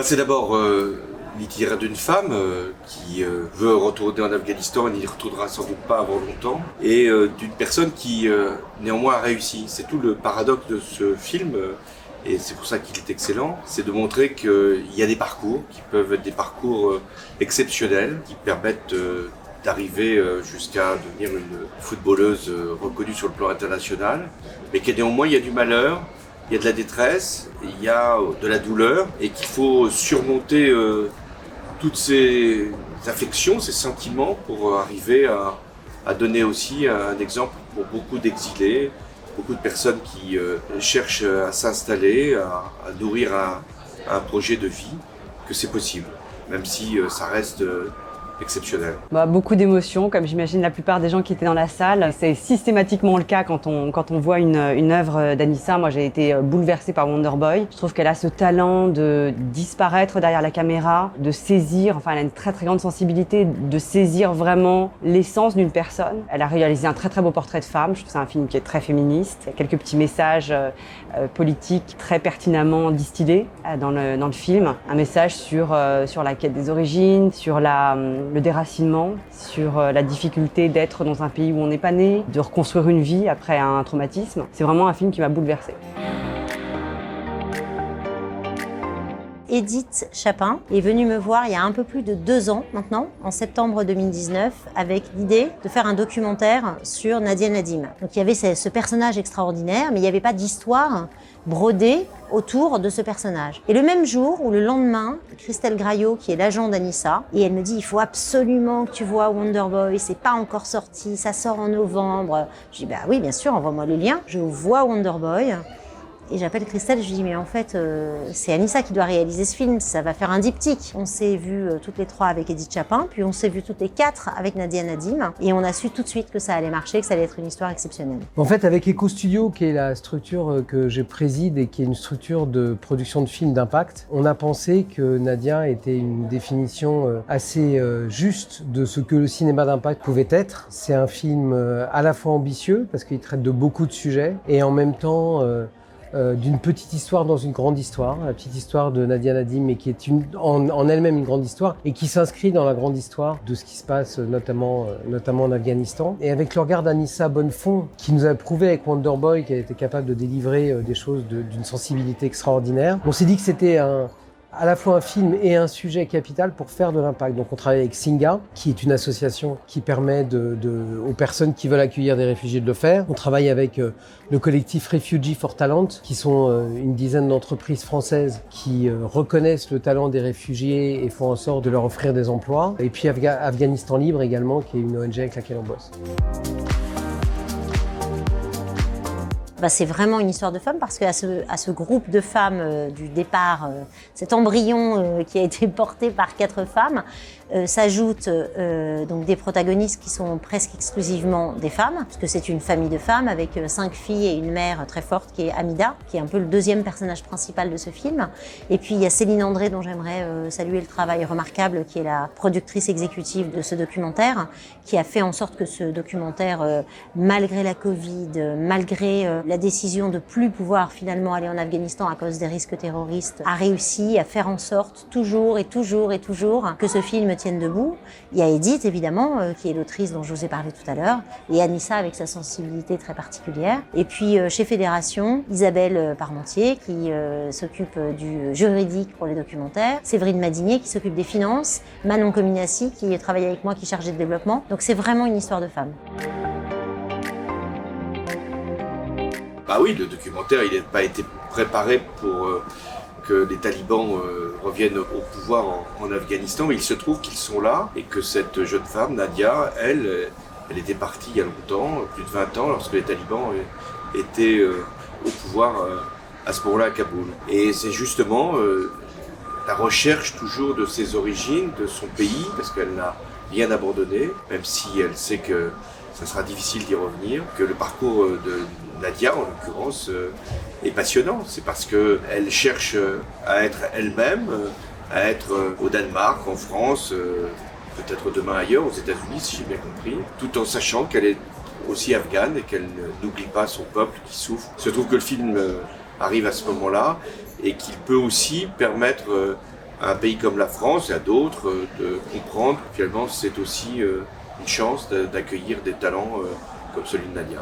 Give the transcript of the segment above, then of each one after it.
C'est d'abord l'itinéraire d'une femme qui veut retourner en Afghanistan et n'y retournera sans doute pas avant longtemps, et d'une personne qui néanmoins a réussi. C'est tout le paradoxe de ce film, et c'est pour ça qu'il est excellent, c'est de montrer qu'il y a des parcours qui peuvent être des parcours exceptionnels, qui permettent d'arriver jusqu'à devenir une footballeuse reconnue sur le plan international, mais qu'il y a néanmoins il y a du malheur, il y a de la détresse, il y a de la douleur, et qu'il faut surmonter toutes ces affections, ces sentiments pour arriver à donner aussi un exemple pour beaucoup d'exilés, beaucoup de personnes qui cherchent à s'installer, à nourrir un projet de vie, que c'est possible, même si ça reste exceptionnel. Beaucoup d'émotions, comme j'imagine la plupart des gens qui étaient dans la salle. C'est systématiquement le cas quand on voit une œuvre d'Anissa. Moi, j'ai été bouleversée par Wonder Boy. Je trouve qu'elle a ce talent de disparaître derrière la caméra, de saisir, elle a une très très grande sensibilité, de saisir vraiment l'essence d'une personne. Elle a réalisé un très très beau portrait de femme. Je trouve que c'est un film qui est très féministe. Il y a quelques petits messages politiques très pertinemment distillés dans le film. Un message sur la quête des origines, sur le déracinement, sur la difficulté d'être dans un pays où on n'est pas né, de reconstruire une vie après un traumatisme. C'est vraiment un film qui m'a bouleversée. Edith Chapin est venue me voir il y a un peu plus de 2 ans maintenant, en septembre 2019, avec l'idée de faire un documentaire sur Nadia Nadim. Donc il y avait ce personnage extraordinaire, mais il n'y avait pas d'histoire brodée autour de ce personnage. Et le même jour ou le lendemain, Christelle Graillot, qui est l'agent d'Anissa, et elle me dit « Il faut absolument que tu vois Wonder Boy, c'est pas encore sorti, ça sort en novembre. » Je dis « Bah oui, bien sûr, envoie-moi le lien. » Je vois Wonder Boy. Et j'appelle Christelle, je lui dis mais en fait c'est Anissa qui doit réaliser ce film, ça va faire un diptyque. On s'est vu toutes les 3 avec Edith Chapin, puis on s'est vu toutes les 4 avec Nadia Nadim, et on a su tout de suite que ça allait marcher, que ça allait être une histoire exceptionnelle. En fait, avec Eco Studio, qui est la structure que je préside et qui est une structure de production de films d'impact, on a pensé que Nadia était une définition assez juste de ce que le cinéma d'impact pouvait être. C'est un film à la fois ambitieux, parce qu'il traite de beaucoup de sujets, et en même temps d'une petite histoire dans une grande histoire, la petite histoire de Nadia Nadim, mais qui est en elle-même une grande histoire et qui s'inscrit dans la grande histoire de ce qui se passe notamment en Afghanistan. Et avec le regard d'Anissa Bonnefond, qui nous a prouvé avec Wonder Boy qu'elle était capable de délivrer des choses d'une sensibilité extraordinaire, on s'est dit que c'était à la fois un film et un sujet capital pour faire de l'impact. Donc on travaille avec Singa, qui est une association qui permet aux personnes qui veulent accueillir des réfugiés de le faire. On travaille avec le collectif Refugee for Talent, qui sont une dizaine d'entreprises françaises qui reconnaissent le talent des réfugiés et font en sorte de leur offrir des emplois. Et puis Afghanistan Libre également, qui est une ONG avec laquelle on bosse. C'est vraiment une histoire de femme parce qu'à ce groupe de femmes du départ, cet embryon qui a été porté par 4 femmes, s'ajoutent donc des protagonistes qui sont presque exclusivement des femmes, parce que c'est une famille de femmes avec 5 filles et une mère très forte qui est Amida, qui est un peu le 2e personnage principal de ce film. Et puis il y a Céline André, dont j'aimerais saluer le travail remarquable, qui est la productrice exécutive de ce documentaire, qui a fait en sorte que ce documentaire, malgré la Covid, malgré la décision de plus pouvoir finalement aller en Afghanistan à cause des risques terroristes, a réussi à faire en sorte toujours que ce film tienne debout. Il y a Edith évidemment, qui est l'autrice dont je vous ai parlé tout à l'heure, et Anissa avec sa sensibilité très particulière. Et puis chez Fédération, Isabelle Parmentier qui s'occupe du juridique pour les documentaires, Séverine Madinier qui s'occupe des finances, Manon Cominassi qui travaille avec moi, qui est chargée de développement. Donc c'est vraiment une histoire de femme. Oui, le documentaire, il n'a pas été préparé pour que les talibans reviennent au pouvoir en Afghanistan, mais il se trouve qu'ils sont là et que cette jeune femme, Nadia, elle était partie il y a longtemps, plus de 20 ans, lorsque les talibans étaient au pouvoir à ce moment-là à Kaboul. Et c'est justement la recherche toujours de ses origines, de son pays, parce qu'elle n'a rien abandonné, même si elle sait que ça sera difficile d'y revenir, que le parcours de Nadia, en l'occurrence, est passionnant. C'est parce qu'elle cherche à être elle-même, à être au Danemark, en France, peut-être demain ailleurs, aux États-Unis, si j'ai bien compris, tout en sachant qu'elle est aussi afghane et qu'elle n'oublie pas son peuple qui souffre. Il se trouve que le film arrive à ce moment-là et qu'il peut aussi permettre à un pays comme la France et à d'autres de comprendre que finalement c'est aussi une chance d'accueillir des talents comme celui de Nadia.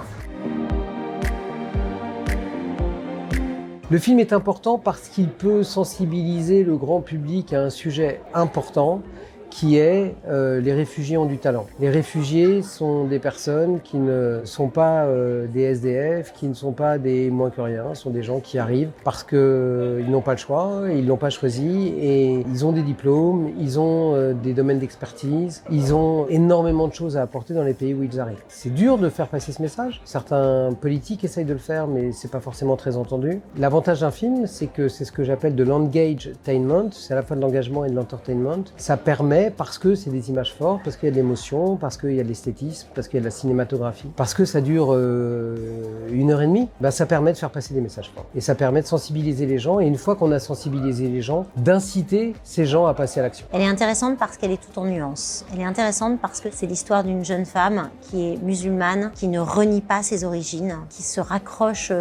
Le film est important parce qu'il peut sensibiliser le grand public à un sujet important qui est les réfugiés ont du talent. Les réfugiés sont des personnes qui ne sont pas des SDF, qui ne sont pas des moins que rien, sont des gens qui arrivent parce qu'ils n'ont pas le choix, ils ne l'ont pas choisi et ils ont des diplômes, ils ont des domaines d'expertise, ils ont énormément de choses à apporter dans les pays où ils arrivent. C'est dur de faire passer ce message. Certains politiques essayent de le faire, mais c'est pas forcément très entendu. L'avantage d'un film, c'est que c'est ce que j'appelle de l'engagetainment, c'est à la fois de l'engagement et de l'entertainment. Ça permet, parce que c'est des images fortes, parce qu'il y a de l'émotion, parce qu'il y a de l'esthétisme, parce qu'il y a de la cinématographie, parce que ça dure 1h30, ça permet de faire passer des messages forts. Et ça permet de sensibiliser les gens, et une fois qu'on a sensibilisé les gens, d'inciter ces gens à passer à l'action. Elle est intéressante parce qu'elle est toute en nuances. Elle est intéressante parce que c'est l'histoire d'une jeune femme qui est musulmane, qui ne renie pas ses origines, qui se raccroche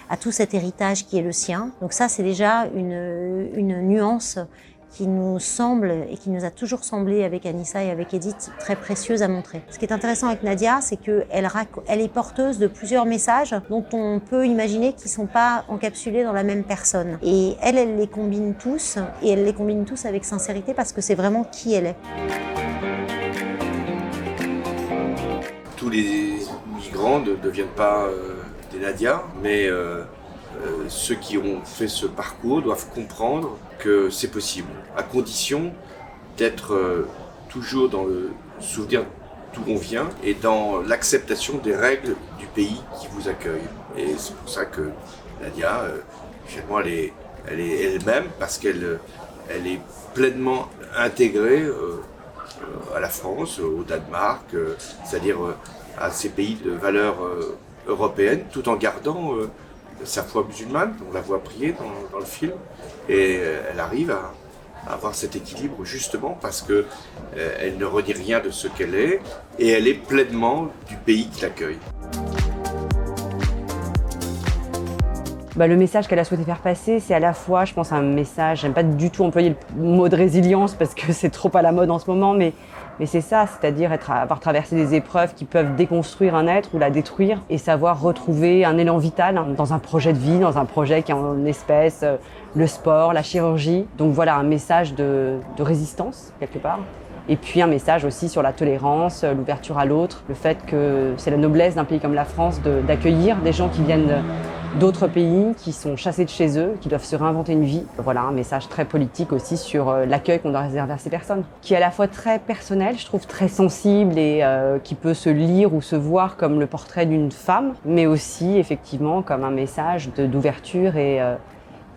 à tout cet héritage qui est le sien. Donc ça, c'est déjà une nuance qui nous semble et qui nous a toujours semblé avec Anissa et avec Edith très précieuse à montrer. Ce qui est intéressant avec Nadia, c'est qu'elle est porteuse de plusieurs messages dont on peut imaginer qu'ils ne sont pas encapsulés dans la même personne. Et elle les combine tous, et elle les combine tous avec sincérité parce que c'est vraiment qui elle est. Tous les migrants ne deviennent pas des Nadia, mais ceux qui ont fait ce parcours doivent comprendre que c'est possible, à condition d'être toujours dans le souvenir d'où on vient et dans l'acceptation des règles du pays qui vous accueille. Et c'est pour ça que Nadia, finalement, elle est elle-même parce qu'elle est pleinement intégrée à la France, au Danemark, c'est-à-dire à ces pays de valeurs européennes, tout en gardant sa foi musulmane, on la voit prier dans le film, et elle arrive à avoir cet équilibre justement parce que elle ne renie rien de ce qu'elle est, et elle est pleinement du pays qui l'accueille. Le message qu'elle a souhaité faire passer, c'est à la fois, je pense, un message, j'aime pas du tout employer le mot de résilience parce que c'est trop à la mode en ce moment, mais c'est ça, c'est-à-dire avoir traversé des épreuves qui peuvent déconstruire un être ou la détruire et savoir retrouver un élan vital dans un projet de vie, dans un projet qui est en espèces, le sport, la chirurgie. Donc voilà, un message de résistance, quelque part. Et puis un message aussi sur la tolérance, l'ouverture à l'autre, le fait que c'est la noblesse d'un pays comme la France d'accueillir des gens qui viennent d'autres pays, qui sont chassés de chez eux, qui doivent se réinventer une vie. Voilà, un message très politique aussi sur l'accueil qu'on doit réserver à ces personnes, qui est à la fois très personnel, je trouve très sensible et qui peut se lire ou se voir comme le portrait d'une femme, mais aussi effectivement comme un message d'ouverture et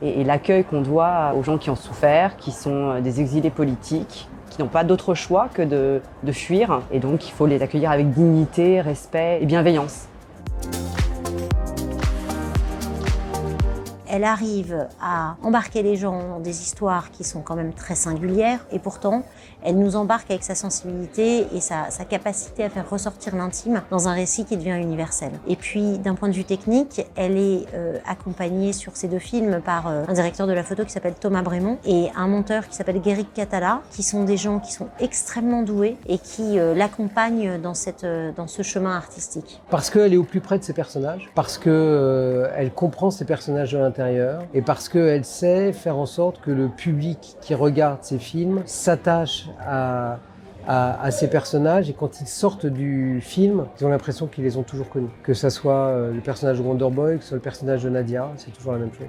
l'accueil qu'on doit aux gens qui ont souffert, qui sont des exilés politiques, qui n'ont pas d'autre choix que de fuir. Et donc, il faut les accueillir avec dignité, respect et bienveillance. Elle arrive à embarquer les gens dans des histoires qui sont quand même très singulières et pourtant, elle nous embarque avec sa sensibilité et sa capacité à faire ressortir l'intime dans un récit qui devient universel. Et puis, d'un point de vue technique, elle est accompagnée sur ces deux films par un directeur de la photo qui s'appelle Thomas Brémond et un monteur qui s'appelle Guéric Catala, qui sont des gens qui sont extrêmement doués et qui l'accompagnent dans ce chemin artistique. Parce qu'elle est au plus près de ses personnages, parce qu'elle comprend ses personnages de l'intérieur, et parce qu'elle sait faire en sorte que le public qui regarde ces films s'attache à ces personnages, et quand ils sortent du film, ils ont l'impression qu'ils les ont toujours connus. Que ça soit le personnage de Wonder Boy, que ce soit le personnage de Nadia, c'est toujours la même chose.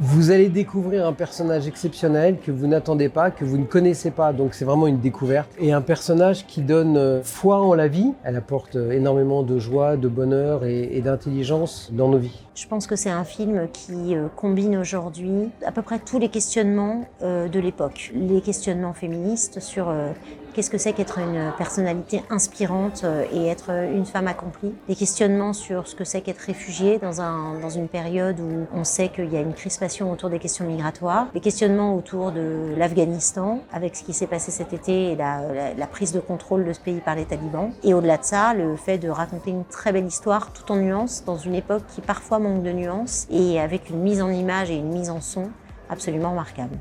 Vous allez découvrir un personnage exceptionnel que vous n'attendez pas, que vous ne connaissez pas, donc c'est vraiment une découverte. Et un personnage qui donne foi en la vie. Elle apporte énormément de joie, de bonheur et d'intelligence dans nos vies. Je pense que c'est un film qui combine aujourd'hui à peu près tous les questionnements de l'époque. Les questionnements féministes sur Qu'est-ce que c'est qu'être une personnalité inspirante et être une femme accomplie? Des questionnements sur ce que c'est qu'être réfugiée dans une période où on sait qu'il y a une crispation autour des questions migratoires. Des questionnements autour de l'Afghanistan, avec ce qui s'est passé cet été et la prise de contrôle de ce pays par les talibans. Et au-delà de ça, le fait de raconter une très belle histoire, tout en nuances, dans une époque qui parfois manque de nuances, et avec une mise en image et une mise en son absolument remarquable.